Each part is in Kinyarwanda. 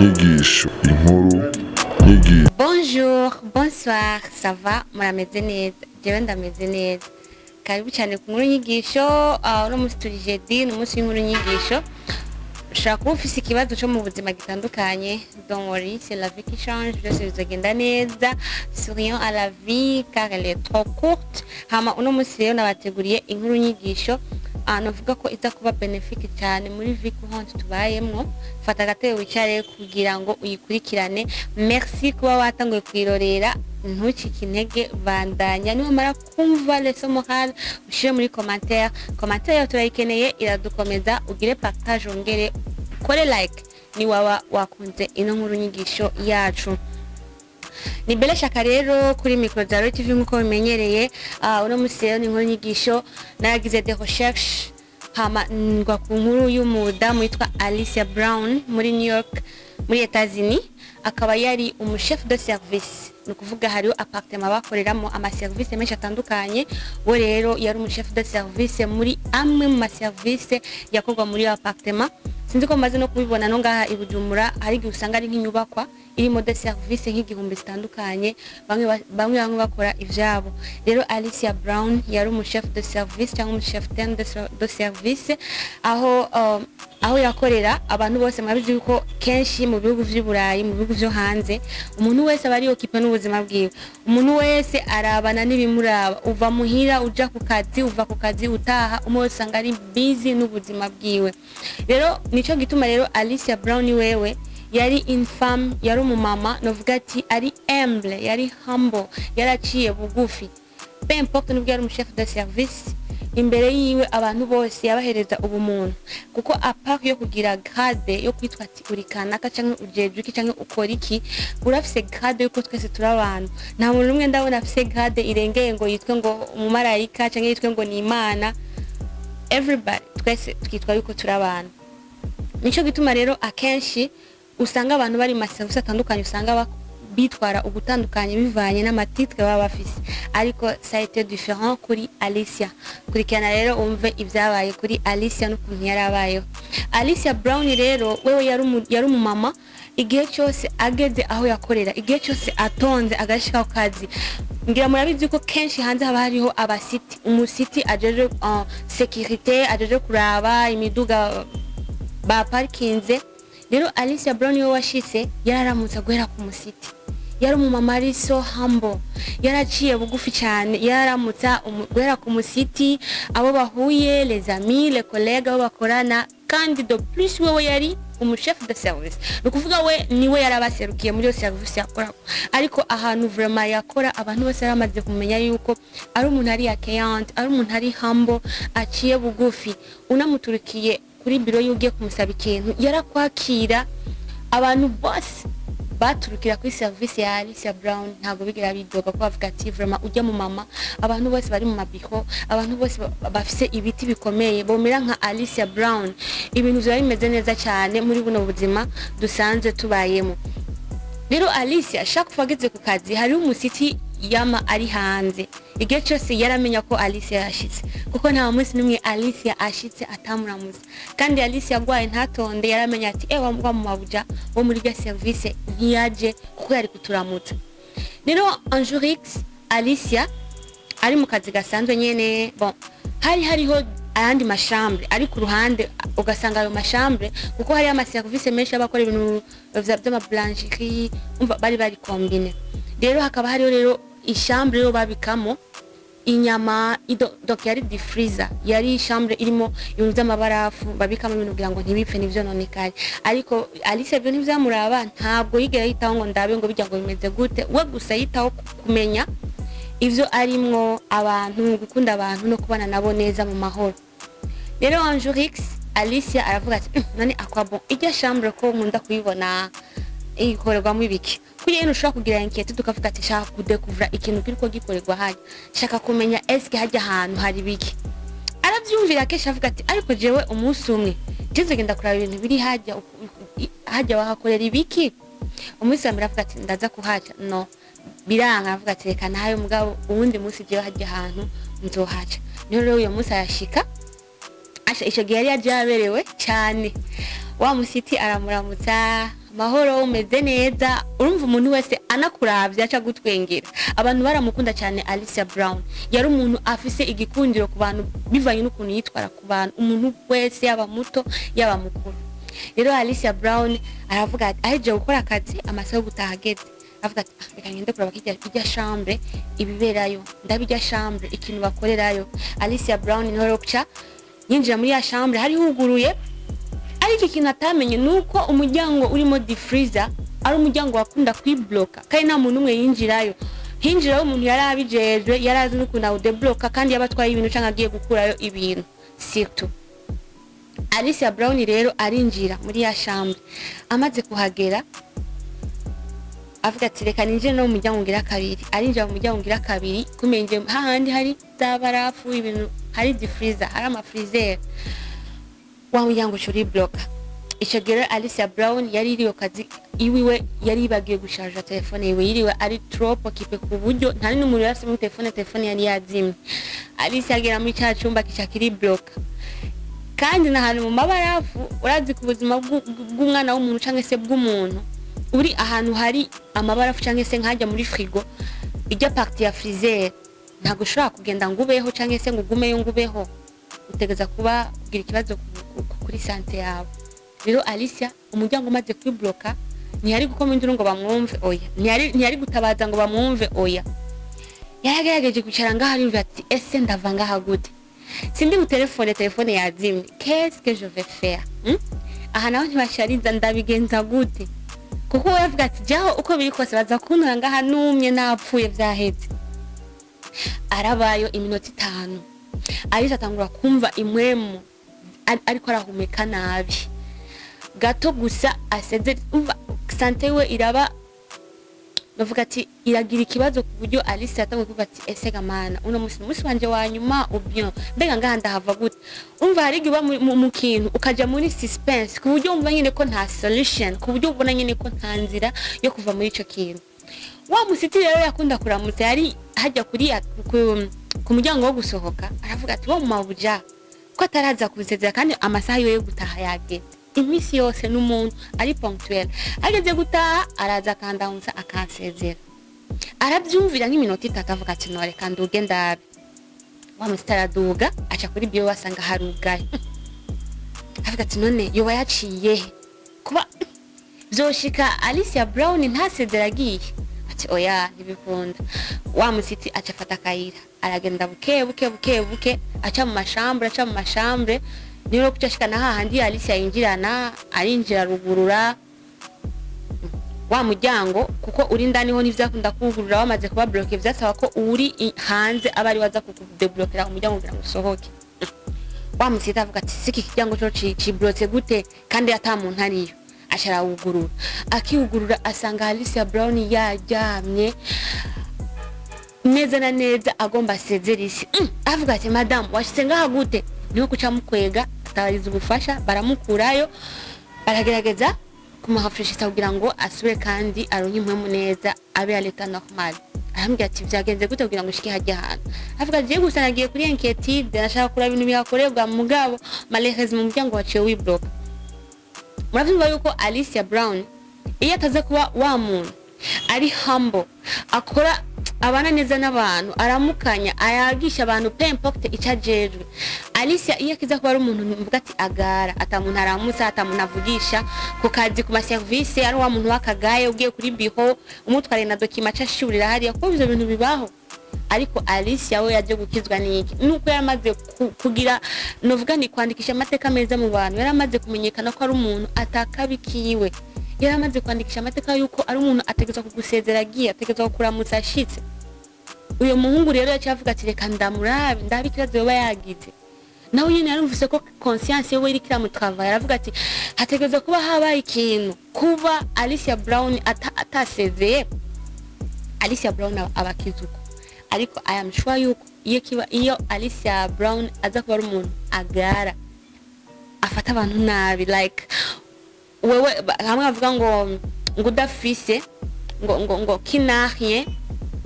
nyigisho inkuru nyigisho. Bonjour, bonsoir, ça va? Murameze neza? Jewe ndameze neza. Karibu cyane ku nkuru nyigisho, no musi turi jeudi, no musi w'inkuru nyigisho. Ushaka kuba ufise ikibazo cyo mu buzima gitandukanye, don't worry, c'est la vie qui change, byose bizagenda neza. Sourions à la vie car elle est trop courte. Hama uno musi rero nabateguriye inkuru nyigisho. Navuga ko iza kuba benefique cyane muri vie courante tubayemwo. Fata agatebe wicare kugira ngo uyikurikirane. Merci kuba watanguye kwirorera, ntucike intege, bandanya. Niba mara kumva leçon morale ushire muri commentaire yawe turayikeneye, iradukomeza. Ugire partage, ongere ukore like ni waba wakunze ino nkuru nyigisho yacu. Ni Belle Shaka rero kuri micro za Royal TV nkuko bimenyereye. Uno musi rero ni inkuru nyigisho naragize des recherches hama ngwa ku nkuru y'umudamu witwa Alicia Brown muri New York muri Etats-Unis. Akaba yari umuchef de service, ni kuvuga hariho appartement bakoreramo ama service menshi atandukanye. We rero yari umuchef de service muri amwe mu ma service yakorwa muri appartement. Sinzi ko maze no kubibona no ngaha i Bujumbura hari gihe usanga ari nk'inyubakwa irimo de service nk'igihumbi zitandukanye, bamwe bakora ivyabo. Rero Alicia Brown yari umuchef de service cyangwa umuchef de service aho yakorera. Abantu bose mwabizi yuko kenshi mu bihugu vy'Iburayi, mu bihugu vyo hanze, umuntu wese bari okipe n'ubuzima bwiwe, umuntu wese arabana n'ibimuraba, uva muhira uja ku kazi, uva ku kazi utaha, umwe usanga ari busy n'ubuzima bwiwe. Rero nico gituma rero Alicia Brown wewe yari infam, yari umumama, novuga ati ari humble, yari humble, yaraciye bugufi. Peu importe n'ubwo yari umuchef de service, imbere yiwe abantu bose yabahereza ubumuntu, kuko apart yo kugira grade yo kwitwa ati uri kanaka canke ujeje iki canke ukora iki, urafise grade yuko twese turabantu. Nta muntu umwe ndabona afise grade irengeye ngo yitwe ngo umumarayika canke yitwe ngo ni Imana. Everybody twese twitwa yuko turabantu. Nico gituma rero akenshi usanga abantu bari mu service atandukanye, usanga bitwara ugutandukanye bivanye n'amatitre baba bafise. Ariko ça a été différent kuri Alicia. Kurikirana rero umve ibyabaye kuri Alicia n'ukuntu yarabayeho. Alicia Brown rero wewe yari umumama, igihe cyose ageze aho yakorera, igihe cyose atonze agashika ku kazi. Ngira murabizi ko kenshi hanze haba hariho abasiti, umusiti ajeje sécurité, ajeje kuraba imiduga ba parkinze. Rero Alicia Brown we washitse yararamutse guhera ku musiti. Yari umumama ari so humble, yaraciye bugufi cyane, yararamutse guhera ku musiti, abo bahuye, les amis, les collègues abo bakorana. Kandi de plus wewe yari umuchef de service, no kuvuga we niwe yarabaserukiye muri service yakora. Ariko ahantu vraiment yakora, abantu bose yaramaze kumenya yuko ari umuntu ari accueillant, ari umuntu ari humble, aciye bugufi. Unamuturikiye kuri biro yugiye kumusaba ikintu, yarakwakira. Abantu bose baturukira kuri service ya Alicia Brown ntago bigira bidoga ko bavuga ati vraiment ujya mu mama. Abantu bose bari mu mabiro, abantu bose bafise ibiti bikomeye bomera nka Alicia Brown. Ibintu byo bimeze neza cyane muri buno buzima dusanzwe tubayemo. Rero Alicia chaque fois ageze ku kazi hari umusiti yama ari hanze. Igihe cyose yaramenya ko Alicia yashitse, kuko nta munsi nimwe Alicia ashitse atamuramuza. Kandi Alicia agwaye ntatonde, yaramenya ati ewa mu mabuja wo muri ga service ntiyaje kuko yari kuturamutsa. Rero un jour X Alicia ari mu kazi gasanzwe nyene, bon hariho ayandi mashambre ari ku ruhande, ugasanga ayo mashambre kuko hari ama service menshi abakora ibintu vy'ama blancherie, umva bari combine. Rero hakaba hariho rero ishambre yo babikamo inyama, donc yari di freezer, yari chambre irimo ibintu by'amabarafu babikamo ibintu kugira ngo ntibipfe n'ivyo nonekaye. Ariko Alicia byo ntivyamuraba, ntabwo yigera yitaho ngo ndabe ngo bijya ngo bimeze gute. We gusa yitaho kumenya ivyo arimwo, abantu gukunda abantu no kubana nabo neza mu mahoro. Rero un jour X Alicia aravuga ati none akwa bon ijya chambre ko nkunda kuyibona ikorerwamo ibiki, kugira ngo ushaka kugira enquête tukavuga ati shaka kudekuvura ikintu kiriko gikorerwa haje, shaka kumenya eske hajya ahantu hari biki. Aravyumvira kesha avuga ati ariko jewe umunsi umwe ngenda kuraba ibintu biri hajya wahakorera ibiki. Umunsi ambira avuga ati ndaza kuhaca, no biranga. Avuga ati reka nayo mugabo uwundi munsi jewe hajya ahantu nzohaca. Niho rero uyo munsi arashika, ico gihe yari yaberewe cyane. Wa musiti aramuramutsa, mahoro umeze neza urumva umuntu wese anakuravye aca gutwengera abantu baramukunda cyane Alicia Brown yari umuntu afise igikundiro ku bantu bivanye n'ukuntu yitwara ku bantu umuntu wese yaba muto yaba mukuru rero Alicia Brown aravuga ati aje gukora akazi amasaha gutaha ageze avuga ati reka ngende kuraba kijya chambre ibiberayo ndabijya chambre ikintu bakorerayo Alicia Brown niho kuca yinjira muri ya chambre hari huguruye ariko ikintu atamenye nuko umuryango urimo defreezer ari umuryango wakunda kwibloka kandi nta muntu umwe yinjirayo hinjiraho umuntu yari abijejwe yarazi n'ukuntu awudebloka kandi yabatwaye ibintu cyangwa agiye gukurayo ibintu surtout Alicia Brown rero arinjira muri ya chambre amaze kuhagera avuga ati reka ninjire no mu muryango ngira kabiri arinjira mu muryango ngira kabiri kumenje hahandi hari zabarafu ibintu hari defreezer hari ama freezer wa muryango curi bloka ico gero Alicia Brown yari iriyo kazi iwiwe yari bagiye gusharja telefone yiwe yiriwe ari trop occupé ku buryo ntari n'umuntu yafise mu telefone yari yazimye Alicia agera muri cya cyumba kiri bloka kandi n'ahantu mu mabarafu urazi ku buzima bw'umwana w'umuntu canke se bw'umuntu uri ahantu hari amabarafu canke se nkajya muri frigo ijya partie ya freezer ntago ushobora kugenda ngubeho canke se ngugumeyo ngubeho utegeza kuba kugira ikibazo kuri sante yawe rero Alicia umuryango umaze kwibloka ntiyari gukoma induru ngo bamwumve oya ntiyari gutabaza ngo bamwumve oya yaragerageje kwicara ngaho ari ati ese ndava ngaha gute sindi mu telefone yazimye qu'est-ce que je vais faire aha naho ntibashariza ndabigenza gute kuko yavuga ati jaho uko biri kose baza kuntura ngaha numye napfuye vyaheze arabayo iminota 5 Alicia atangura kumva imwemu ariko arahumeka nabi gato gusa aseze sante we iraba bavuga ati iragira ikibazo ku buryo Alicia yatanguye kuvuga ati ese gamana uno musi wanje wa nyuma ubyo mbega ngaha ndahava gute umva hari giba mu kintu ukaja muri suspense ku buryo umva nyine ko nta solution ku buryo ubona nyine ko nta nzira yo kuva muri ico kintu wa musiti rero yakunda kuramutse yari hajya kuri ku muryango wo gusohoka aravuga ati wo mabuja ko ataraza kuzezera kandi amasaha yo gutaha yageze imisi yose n'umuntu ari ponctuel ageze gutaha araza kandahunza akansezera arabyumvira nk'iminota 3 avuga ati nore kandi ugenda wa mustara duga acha kuri bio wasanga harugaye avuga ati none yo yaciye kuba byoshika Alicia Brown ntasezera giye ati oya ntibikunda wa musiti acha fata kayira aragenda buke acha mu mashambre niyo kucashikana hahandi Alicia yinjirana arinjira rugurura wa muryango kuko uri ndani ho n'ivyakunda kugurura wamaze kuba bloke vyasaba ko uri hanze abari waza kukudeblokera umuryango kugira ngo usohoke wa musita avuga ati siki kijyango cyo cibloke gute kandi ata muntu ariyo ashara ugurura akiugurura asanga Alicia Brown yajamye neza na neza agomba sezerisi avuga ati madam washitse ngaha gute niho kuca mukwega atariza ubufasha baramukurayo baragerageza kumuhafresha kugira ngo asubire kandi aronke impwemu neza abe aleta normal arambwira ati byagenze gute kugira ngo shike hajya hano avuga je gusa nagiye kuri enquête nashaka kura ibintu bihakorerwa mugabo malheureusement mu muryango waciye wibloka muravyumva yuko Alicia Brown iyo ataza kuba wa muntu ari humble akora abana neza n'abantu aramukanya ayagisha abantu peu importe icajejwe Alicia iyo kiza kuba ari umuntu mvuga ati agara atamuntu aramusa atamuntu avugisha ku kazi ku ma service ari wa muntu wakagaye ugiye kuri biho umutware na document acashurira hariya ko ivyo bintu bibaho ariko Alicia we yaje gukizwa niki nuko yaramaze kugira novuga ni kwandikisha amateka meza mu bantu yaramaze kumenyekana ko ari umuntu atakabikiwe yaramaze kwandikisha amateka yuko ari umuntu ategezwa kugusezera giye ategezwa kuramutsa ashitse uyo muhungu rero yacavuga ati reka ndamurabe ndabikirazo yoba yagize nawe nyine yarumvise ko conscience yewe iri kira mu travail aravuga ati hategezwa kuba habaye ikintu kuba Alicia Brown atasezeye Alicia Brown abakizuko ariko I am sure yuko iyo Alicia Brown aza kuba ari umuntu agara afata abantu nabi like wewe hamwe bavuga ngo udafise ngo kinahye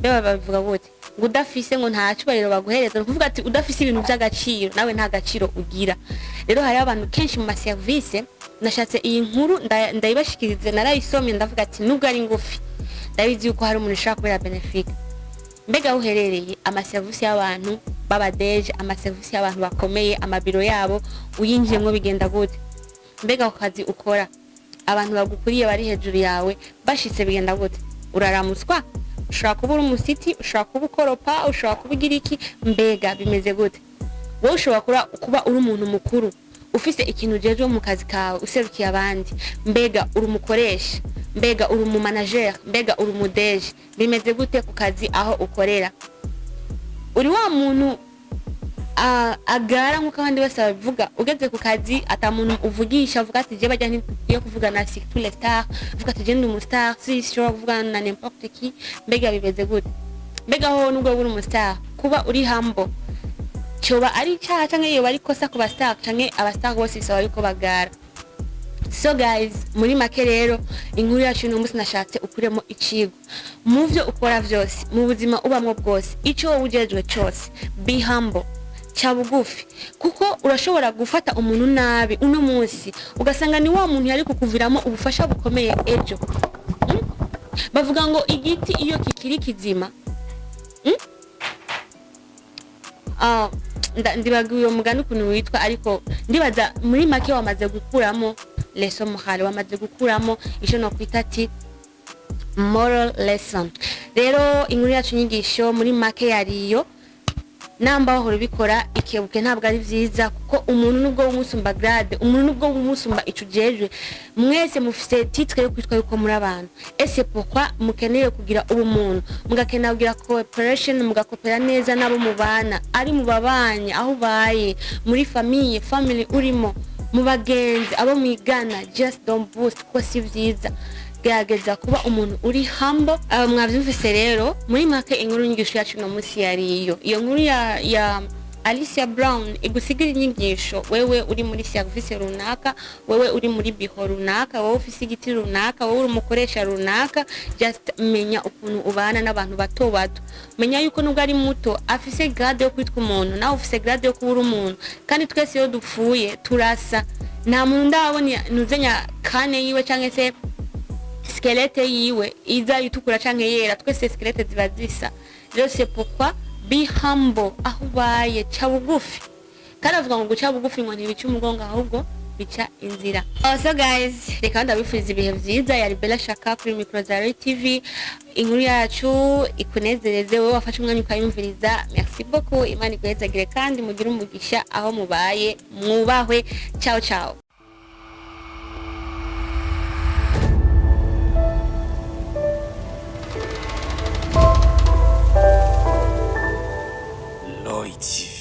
beba bavuga gute ngo udafise ngo nta cyubahiro baguhereza kuvuga ati udafise ibintu by'agaciro nawe nta gaciro ugira rero hari abantu kenshi mu service nashatse iyi nkuru ndayibashikirize, narayisomye ndavuga ati nubwo ari ngufi ndabizi yuko hari umuntu ushaka kubera benefique. Mbega uherereye amaserivisi y'abantu babadeje, amaserivisi y'abantu bakomeye, amabiro yabo uyinjiyemo bigenda gute? Mbega ku kazi ukora abantu bagukuriye bari hejuru yawe bashitse bigenda gute? Uraramuswa? Ushobora kuba uri umusiti, ushobora kuba ukoropa, ushobora kuba ugira iki, mbega bimeze gute? Wowe ushobora kuba uri umuntu mukuru ufise ikintu jeje mu kazi kawe userukiye abandi, mbega uri umukoresha, mbega uri umu manager, mbega uri umudeje, bimeze gute ku kazi aho ukorera? Uri wa muntu agara nkuko abandi bose bavuga, ugeze ku kazi ata muntu uvugisha uvuga ati je bajya ntiyo kuvugana si tous les stars, uvuga ati je ndi umu star, si sure kuvugana na n'importe qui, mbega bimeze gute? Mbega ho nubwo uri umu star kuba uri humble cyoba ari cyaha canke iyo bari kosa ku ba star canke aba star bose bisaba yuko bagara. So guys, muri make rero inkuru yacu no musi nashatse ukuremo icigo mu byo ukora vyose mu buzima ubamwe bwose, ico ujejwe cyose be humble, cha bugufi, kuko urashobora gufata umuntu nabi uno munsi ugasanga ni wa muntu yari kukuviramo ubufasha bukomeye ejo. Bavuga ngo igiti iyo kikiri kizima ndibagiwe umugani ukuntu witwa, ariko ndibaza muri make wamaze gukuramo lesson morale, wamaze gukuramo ico no kwita ati moral lesson. Rero inkuru yacu nyigisho muri make yariyo, namba aho bikora ikebuke ntabwo ari vyiza, kuko umuntu nubwo umusumba grade, umuntu nubwo umusumba icujejwe, mwese mufise titre yo kwitwa yuko muri abantu. Ese pourquoi mukeneye kugira ubumuntu, mugakenera kugira cooperation, mugakopera neza nabo mubana, ari mu babanye aho baye, muri family urimo, mu bagenzi abo mwigana, just don't boost kuko si vyiza. Gerageza kuba umuntu uri humble. Mwavyumvise rero muri make inkuru nyigisho yacu no musi yariyo, iyo nkuru ya Alicia Brown igusigira inyigisho. Wewe uri muri service runaka, wewe uri muri biho runaka, wewe ufise igiti runaka, wewe uri umukoresha runaka, just menya ukuntu ubana n'abantu bato bato, menya yuko nubwo ari muto afise grade yo kwitwa umuntu, nawe ufise grade yo kuba umuntu, kandi twese yo dupfuye turasa. Nta muntu ndabona nuzenya kane yiwe canke se skelete yiwe iza itukura canke yera, twese skelete ziba zisa. Rero c'est pourquoi be humble, aho baye cha bugufi. Kandi avuga ngo guca bugufi ngo ntibica umugongo ahubwo bica inzira. So guys, reka ndabifuriza ibihe vyiza. Yari Bella Shaka kuri Micro Zari TV. Inkuru yacu ikunezereze, wowe wafashe umwanya ukayumviriza. Merci beaucoup, Imana iguhezagire kandi mugire umugisha aho mubaye, mwubahwe. Ciao ciao. Lloyd TV.